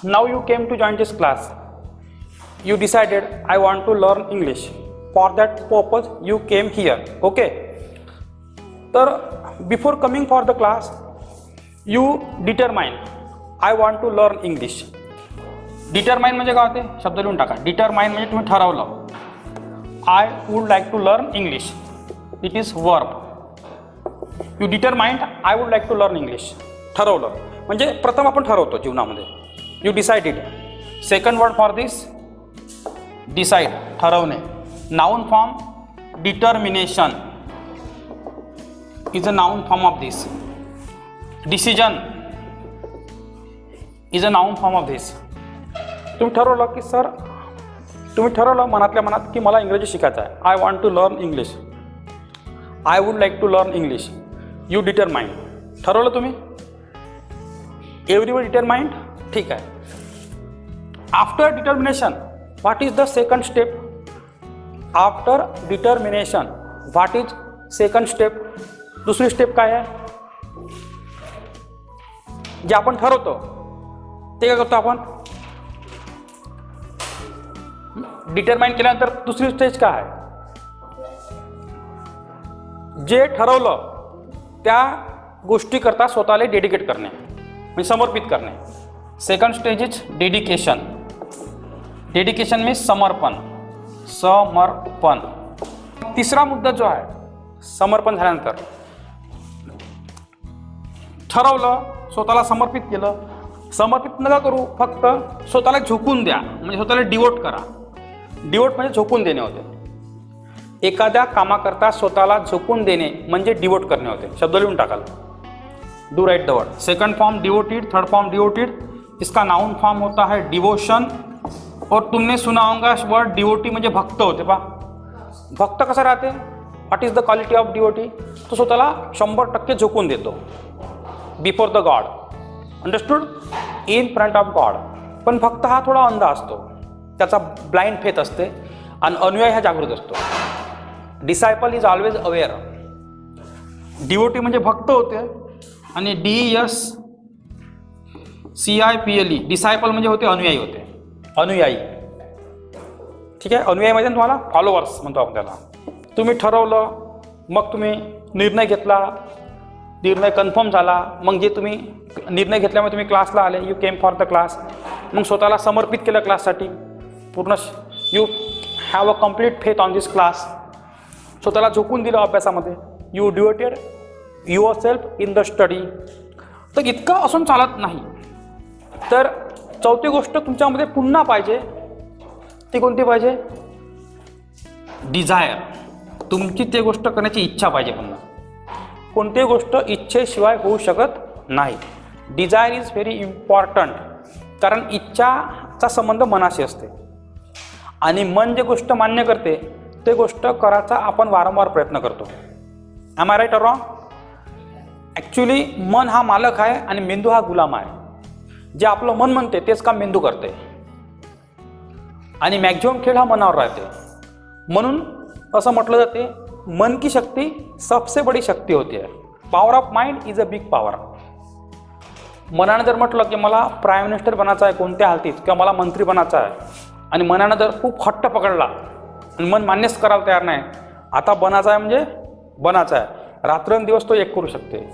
Now you came to join this class. You decided I want to learn English. For that purpose you came here. Okay. तर before coming for the class you determine I want to learn English. Determine म्हणजे काय होते? शब्द लिहून टाका. Determine म्हणजे तुम्ही ठरवलं. I would like to learn English. It is verb. You determined I would like to learn English. ठरवलं म्हणजे प्रथम आपण ठरवतो जीवनामध्ये. You decided. Second word for this decide, ठरवणे. Noun form determination is a noun form of this. Decision is a noun form of this. तुम्ही ठरवलं की सर, तुम्ही ठरवलं मनातल्या मनात की मला इंग्रजी शिकायचं आहे. I want to learn English. I would like to learn English. You determined. ठरवलं तुम्ही. Everyone determined. ठीक आहे. After determination what is the second step? After determination what is second step? दुसरी स्टेप काय आहे? जे आपण ठरवतो ते काय करतो आपण? डिटरमाइन केल्यानंतर दुसरी स्टेज काय आहे? जे ठरवलं त्या गोष्टीकरता स्वतःला डेडिकेट करणे म्हणजे समर्पित करणे. Second stage is dedication. Dedication means समर्पण. समर्पण. तिसरा मुद्दा जो आहे, समर्पण झाल्यानंतर ठरवलं, स्वतःला समर्पित केलं. समर्पित नका करू, फक्त स्वतःला झोकून द्या म्हणजे स्वतःला डिवोट करा. डिवोट म्हणजे झोकून देणे होते. एखाद्या कामाकरता स्वतःला झोकून देणे म्हणजे डिवोट करणे होते. शब्द लिहून टाकाल. Do write the word. Second form devoted, third form devoted. इसका नाउन फॉर्म होता है डिवोशन. और तुमने सुना होगा वर्ड डिवोटी म्हणजे भक्त होते. पा भक्त कसा राहते? What is the quality of devotee? तो स्वतःला 100% झोकून देतो before the God. Understood? In front of God. पण भक्त हा थोडा अंध असतो, त्याचा ब्लाइंड फेथ असते आणि अनुयायी हा जागृत असतो. Disciple is always aware. Devotee म्हणजे भक्त होते आणि DESCIPLE डिसायपल म्हणजे होते अनुयायी होते. अनुयायी. ठीक आहे. अनुयायी म्हणजे तुम्हाला फॉलोअर्स म्हणतो आपण त्याला. तुम्ही ठरवलं, मग तुम्ही निर्णय घेतला, निर्णय कन्फर्म झाला, मग जे तुम्ही निर्णय घेतल्यामुळे तुम्ही क्लासला आले. You came for the class. मग स्वतःला समर्पित केलं क्लाससाठी पूर्ण. You have a complete faith on this class. स्वतःला झोकून दिलं अभ्यासामध्ये. You devoted your self in the study. तर इतकं असून चालत नाही. तर चौथी गोष्ट तुमच्यामध्ये पुन्हा पाहिजे. ती कोणती पाहिजे? डिझायर. तुमची ते गोष्ट करण्याची इच्छा पाहिजे पुन्हा. कोणतीही गोष्ट इच्छेशिवाय होऊ शकत नाही. Desire is very important. कारण इच्छाचा संबंध मनाशी असते आणि मन जे गोष्ट मान्य करते ते गोष्ट करायचा आपण वारंवार प्रयत्न करतो. Am I right or wrong? Actually मन हा मालक आहे आणि मेंदू हा गुलाम आहे. जे आपलं मन म्हणते तेच काम मेंदू करते आणि मॅक्झिमम खेळ हा मनावर राहते. म्हणून असं म्हटलं जाते, मन की शक्ती सबसे बडी शक्ती होती है. Power of mind is a big power. मनानं जर म्हटलं की मला प्राईम मिनिस्टर बनायचं आहे कोणत्या हालतीत, किंवा मला मंत्री बनायचं आहे, आणि मनानं जर खूप हट्ट पकडला आणि मन मान्यच करायला तयार नाही, आता बनायचं आहे म्हणजे बनायचं आहे, रात्रंदिवस तो एक करू शकते.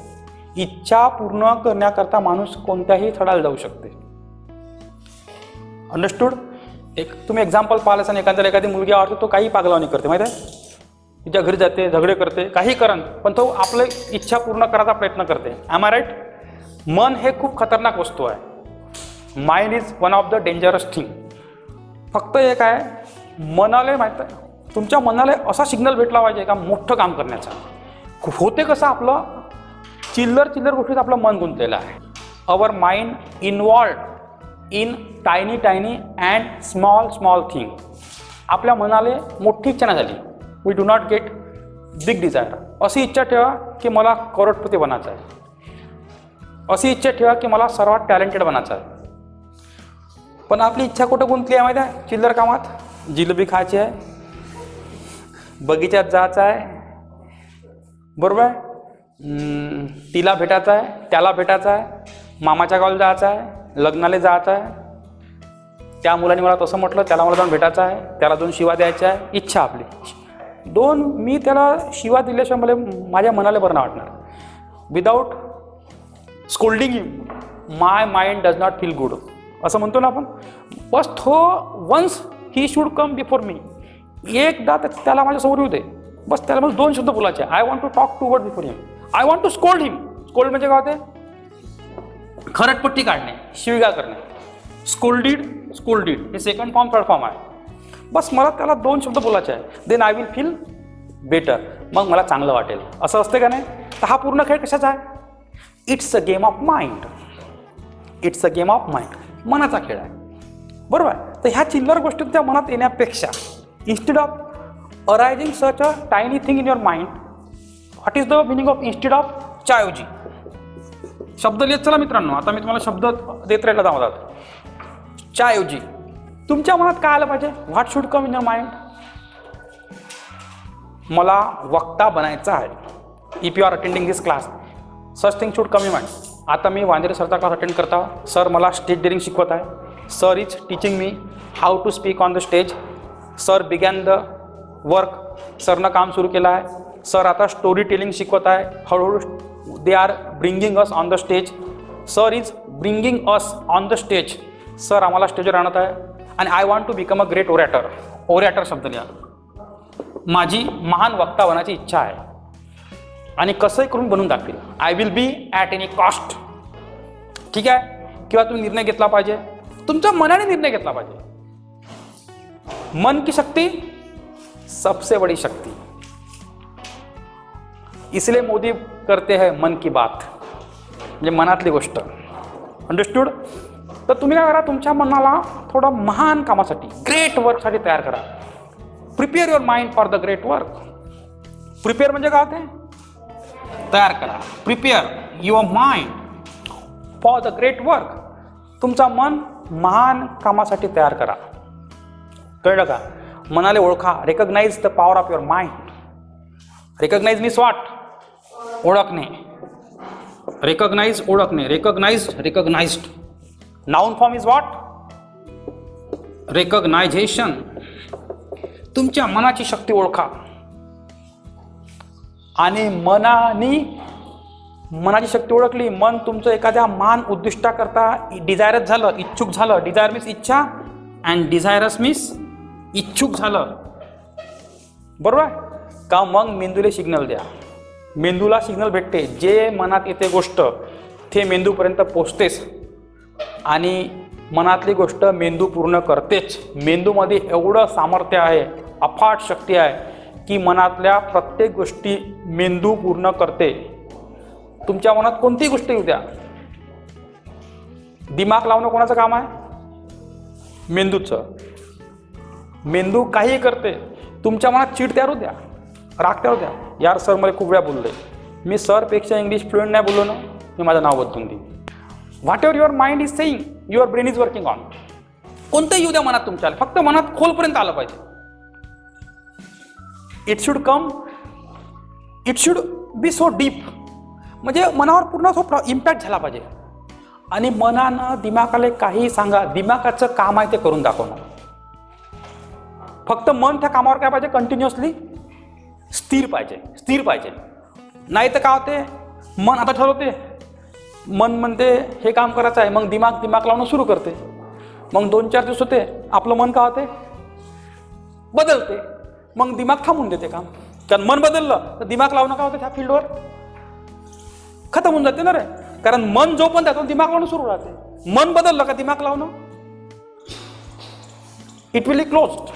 इच्छा पूर्ण करण्याकरता माणूस कोणत्याही थडाला जाऊ शकते. अंडरस्टूड? एक तुम्ही एक्झाम्पल पाहिलं आणि एखादी मुलगी आवडते, तो काही पागलावणी करते माहिती आहे. तिच्या घरी जाते, झगडे करते, काही करन, पण तो आपली इच्छा पूर्ण करायचा प्रयत्न करते. Am I right? मन हे खूप खतरनाक वस्तू आहे. Mind is one of the dangerous thing. फक्त एक आहे, मनाला माहीत आहे, तुमच्या मनाला असा सिग्नल भेटला पाहिजे का मोठं काम करण्याचा. होते कसं, आपलं चिल्लर गोष्टीत आपलं मन गुंतलेलं आहे. Our mind involved in tiny and small thing. आपल्या मनाला मोठी इच्छा नाही झाली. We do not get big desire. अशी इच्छा ठेवा की मला करोडपती बनायचं आहे. अशी इच्छा ठेवा की मला सर्वात टॅलेंटेड बनायचं आहे. पण आपली इच्छा कुठं गुंतली आहे माहिती आहे? चिल्लर कामात. जिलेबी खायची आहे, बगीच्यात जायचं आहे, बरोबर आहे, तिला भेटायचं आहे, त्याला भेटायचं आहे, मामाच्या गावाला जायचं आहे, लग्नाला जायचं आहे, त्या मुलाने मला तसं म्हटलं, त्याला मला जाऊन भेटायचं आहे, त्याला 2 शिवा द्यायच्या आहे, इच्छा आपली 2, मी त्याला शिवा दिल्याशिवाय मला माझ्या मनाला बरं नाही वाटणार. Without scolding him my mind does not feel good असं म्हणतो ना आपण. बस तो once he should come before me, एकदा त्याला माझ्यासमोर येऊ दे, बस त्याला मला 2 शब्द बोलायचे. I want to talk two word before him, I want to scold him. Scold म्हणजे काय होते? खरटपट्टी काढणे, शिवीगाळ करणे. स्कोल्डिड हे सेकंड फॉर्म थर्ड फॉर्म आहे. बस मला त्याला 2 शब्द बोलायचे आहे, then I will feel better, मग मला चांगलं वाटेल. असं असते का नाही? तर हा पूर्ण खेळ कशाचा आहे? It's a game of mind. It's a game of mind, मनाचा खेळ आहे. बरोबर आहे. तर ह्या चिल्लर गोष्टी त्या मनात येण्यापेक्षा instead of arising such a tiny thing in your mind, what is the meaning of instead of? च्याऐवजी शब्द लिहित चला मित्रांनो. आता मी तुम्हाला शब्द देत राहिला जातात. च्याऐवजी तुमच्या मनात काय आलं पाहिजे? What should come in your mind? मला वक्ता बनायचं आहे. If you are attending this class, such thing should come in mind. आता मी वांद्रे सरचा क्लास अटेंड करता. सर मला स्टेज डेअरिंग शिकवत आहे. Sir is teaching me how to speak on the stage. Sir began the work. सरनं काम सुरू केलं आहे. सर आता स्टोरी टेलिंग शिकवत आहे. हळूहळू they are bringing us on the stage. Sir is bringing us on the stage. Sir आम्हाला स्टेजवर आणत आहे. आणि I want to become a great orator. Orator शब्द लिहा. माझी महान वक्ता बनण्याची इच्छा आहे आणि कसंही करून बनवून दाखवेल. I will be at any cost. ठीक आहे. किंवा तुम्ही निर्णय घेतला पाहिजे, तुमच्या मनाने निर्णय घेतला पाहिजे. मन की शक्ति सबसे बड़ी शक्ति, इसलिए मोदी करते हैं मन की बात, म्हणजे मनातली गोष्ट. अंडरस्टूड? तर तुम्ही काय करा, तुमच्या मनाला थोडं महान कामासाठी, ग्रेट वर्कसाठी तयार करा. Prepare your mind for the great work. Prepare म्हणजे काय होते? तयार करा. Prepare your mind for the great work. तुमचा मन महान कामासाठी तयार करा. कळलं का? मनाला ओळखा. Recognise the power of your mind. Recognise means what? ओळखणे. रेकग्नाइज ओळखणे. Recognised. Noun form is what? Recognisation. तुमच्या मनाची शक्ती ओळखा आणि मनाची शक्ती ओळखली, मन तुमचं एखाद्या महान उद्दिष्टाकरता डिझायरस झालं, इच्छुक झालं. डिझायर मीन्स इच्छा अँड डिझायरस मीन्स इच्छुक झालं. बरोबर का? मग मेंदूला सिग्नल द्या. मेंदूला सिग्नल भेटते. जे मनात येते गोष्ट ते मेंदूपर्यंत पोचतेच आणि मनातली गोष्ट मेंदू पूर्ण करतेच. मेंदूमध्ये एवढं सामर्थ्य आहे, अफाट शक्ती आहे की मनातल्या प्रत्येक गोष्टी मेंदू पूर्ण करते. तुमच्या मनात कोणतीही गोष्ट येऊ द्या, दिमाग लावणं कोणाचं काम आहे? मेंदूचं. मेंदू काही करते. तुमच्या मनात चीड तयार होऊ द्या, राग तयार होऊ द्या. यार सर मला खूप वेळा बोलले, मी सरपेक्षा इंग्लिश फ्लुएंट नाही बोललो ना, मी माझं नाव बदलून देईन. What ever your mind is saying, your brain is working on. कोणतंही येऊ द्या मनात तुमच्या, फक्त मनात खोलपर्यंत आलं पाहिजे. It should come, it should be so deep, म्हणजे मनावर पूर्ण तो इम्पॅक्ट झाला पाहिजे. आणि मनानं दिमागाला काही सांगा, दिमागाचं काम आहे ते करून दाखवणं. फक्त मन त्या कामावर काय पाहिजे? कंटिन्युअसली स्थिर पाहिजे. नाही तर काय होते? मन आता ठरवते, मन म्हणते हे काम करायचं आहे, मग दिमाग लावणं सुरू करते. मग 2-4 दिवस होते, आपलं मन काय होते? बदलते. मग दिमाग थांबून देते काम. कारण मन बदललं तर दिमाग लावणं काय होतं? त्या फील्डवर खतम होऊन जाते ना रे. कारण मन जो पण त्यातून दिमाग लावणं सुरू राहते. मन बदललं का दिमाग लावणं इट विल बी क्लोज्ड.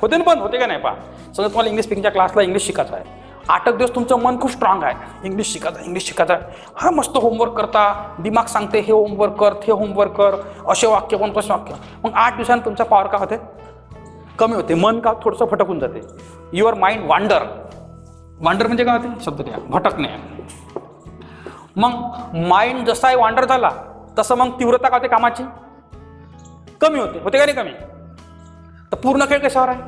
होते ना, बंद होते का नाही? पहा, समजा तुम्हाला इंग्लिश स्पीकिंगच्या क्लासला इंग्लिश शिकायचं आहे, 8 दिवस तुमचं मन खूप स्ट्रॉंग आहे, इंग्लिश शिकायचं आहे. हा मस्त होमवर्क करता, दिमाग सांगते हे होमवर्क कर, ते होमवर्क कर, असे वाक्य कोण कसे वाक्य. मग 8 दिवसांनी तुमचा पॉवर का होते? कमी होते. मन का थोडंसं भटकून जाते. युअर माइंड वांडर म्हणजे काय होते? शब्द द्या, भटकणे. मग माइंड जसाही वांडर झाला तसं मग तीव्रता का होते कामाची? कमी होते का नाही? कमी. तर पूर्ण खेळ कशावर आहे?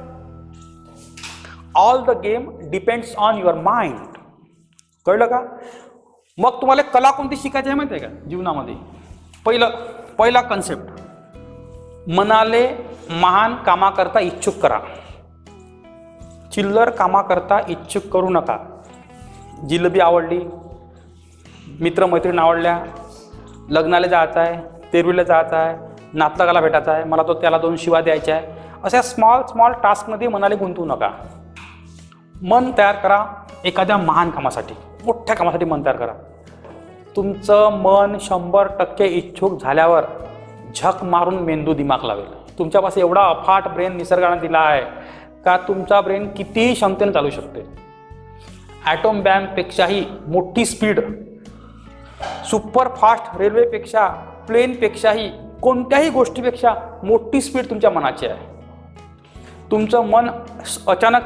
All the game depends on your mind. कळलं का? मग तुम्हाला कला कोणती शिकायची आहे माहिती आहे का जीवनामध्ये? पहिला कन्सेप्ट, मनाले महान कामाकरता इच्छुक करा. चिल्लर कामाकरता इच्छुक करू नका. जिलेबी आवडली, मित्रमैत्रीण आवडल्या, लग्नाला जायचं आहे, तेरवीला जायचं आहे, नातलगाला भेटायचं आहे, मला तो त्याला 2 शिवा द्यायच्या आहे, अशा स्मॉल टास्कमध्ये मनाला गुंतवू नका. मन तयार करा एखाद्या महान कामासाठी, मोठ्या कामासाठी मन तयार करा. तुमचं मन 100% इच्छुक झाल्यावर झक मारून मेंदू दिमाग लावेल. तुमच्यापाशी एवढा अफाट ब्रेन निसर्गाने दिला आहे का तुमचा ब्रेन कितीही क्षमतेने चालू शकते. ॲटॉम बॅम्बपेक्षाही मोठी स्पीड, सुपर फास्ट रेल्वेपेक्षा, प्लेनपेक्षाही, कोणत्याही गोष्टीपेक्षा मोठी स्पीड तुमच्या मनाची आहे. तुमचं मन अचानक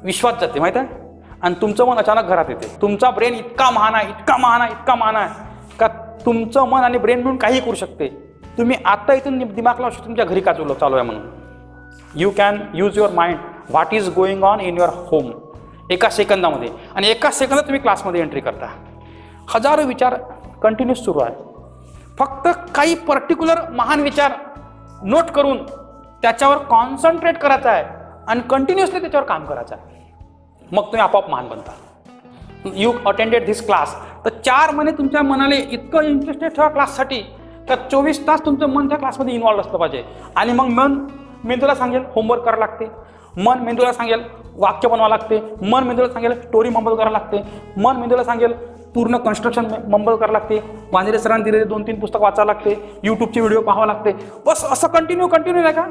विश्वात जाते माहीत आहे, आणि तुमचं मन अचानक घरात येते. तुमचा ब्रेन इतका महान आहे, इतका महान आहे, इतका महान आहे का तुमचं मन आणि ब्रेन मिळून काही करू शकते. तुम्ही आत्ता इथून दिमाग लावू शकता तुमच्या घरी का चालू आहे म्हणून. You can use your mind what is going on in your home एका सेकंदामध्ये, आणि एका सेकंदात तुम्ही क्लासमध्ये एंट्री करता. हजारो विचार कंटिन्यूस सुरू आहे. फक्त काही पर्टिक्युलर महान विचार नोट करून त्याच्यावर कॉन्सन्ट्रेट करायचं आहे आणि कंटिन्युअसली त्याच्यावर काम करायचं आहे. मग तुम्ही आपोआप महान बनता. यू अटेंडेड धिस क्लास, तर 4 महिने तुमच्या मनाला इतकं इंटरेस्टेड ठेवा क्लाससाठी का 24 तास तुमचं मन त्या क्लासमध्ये इन्व्हॉल्व असलं पाहिजे. आणि मग मन मेंदूला सांगेल होमवर्क करावं लागते, मन मेंदूला सांगेल वाक्य बनवावं लागते, मन मेंदूला सांगेल स्टोरी मंबल करावं लागते, मन मेंदूला सांगेल पूर्ण कन्स्ट्रक्शन मंबल करावं लागते, वांजरे सरांनी दिलेले 2-3 पुस्तक वाचावं लागते, यूट्यूबचे व्हिडिओ पाहावं लागते. बस असं कंटिन्यू नाही का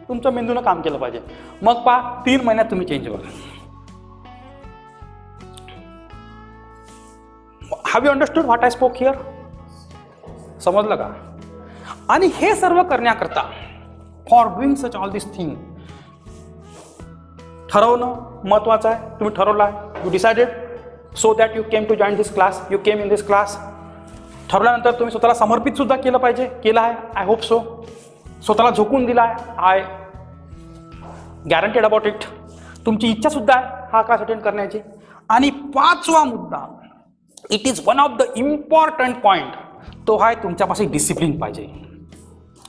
तुमच्या मेंदूनं काम केलं पाहिजे. मग 3 महिन्यात तुम्ही चेंज व्हाल. Have you understood what I spoke here? समजलं का? आणि हे सर्व करण्याकरता for doing such all this thing ठरवणं महत्त्वाचं आहे. तुम्ही ठरवलं आहे, you decided, so that you came to join this class, you came in this class. ठरवल्यानंतर तुम्ही स्वतःला समर्पित सुद्धा केलं पाहिजे, केलं आहे. I hope so. स्वतःला झोकून दिला आहे. I guaranteed about it. तुमची इच्छा सुद्धा आहे हा क्लास अटेंड करण्याची. आणि 5वा मुद्दा, it is one of the important point, तो आहे तुमच्यापाशी डिसिप्लिन पाहिजे.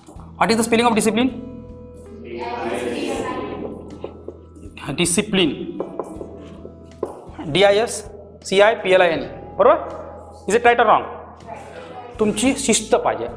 What is the spelling of discipline? Discipline, DISCIPLIN, बरोबर? Is it right or wrong? तुमची शिस्त पाहिजे.